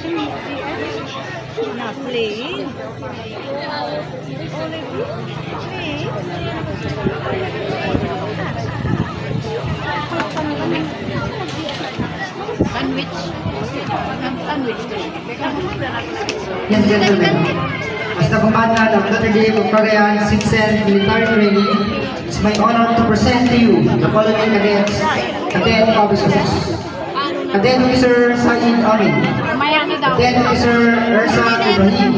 Not playing. Already playing. Sandwich. Sandwich. Yes, gentlemen. As the commander of Notre Dame of Cagayan Citizen Military Training, it's my honor to present to you the following cadets, cadet officers. Cadet Officer Saeed Amin, Cadet Officer Ersa Ibrahim,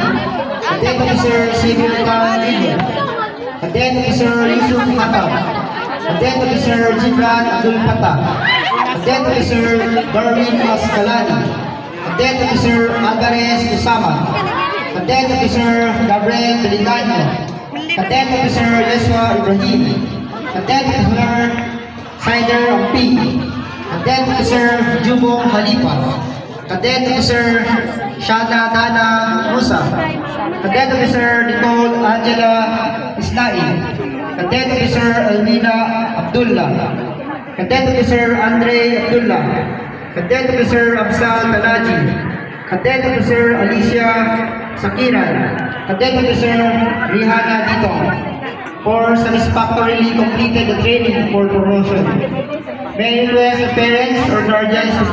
Cadet Officer Xavier Tan, Cadet Officer Yusuf Hatab, Cadet Officer Gibran Abdul Fatah, Cadet Officer Darwin Mascalani, Cadet Officer Alvarez Usama, Cadet Officer Gabriel Delicano, Cadet Officer Yeswa Ibrahim, Cadet Officer Sider Ampi, Cadet Officer Jubong Halifa, Cadet Officer Shada Dana Musa, Cadet Officer Nicole Angela Islai, Cadet Officer Almina Abdullah, Cadet Officer Andre Abdullah, Cadet Officer Absal Talaji, Cadet Officer Alicia Sakiran, Cadet Officer Rihanna Dito, for satisfactorily completed the training for promotion. May I request the parents or guardians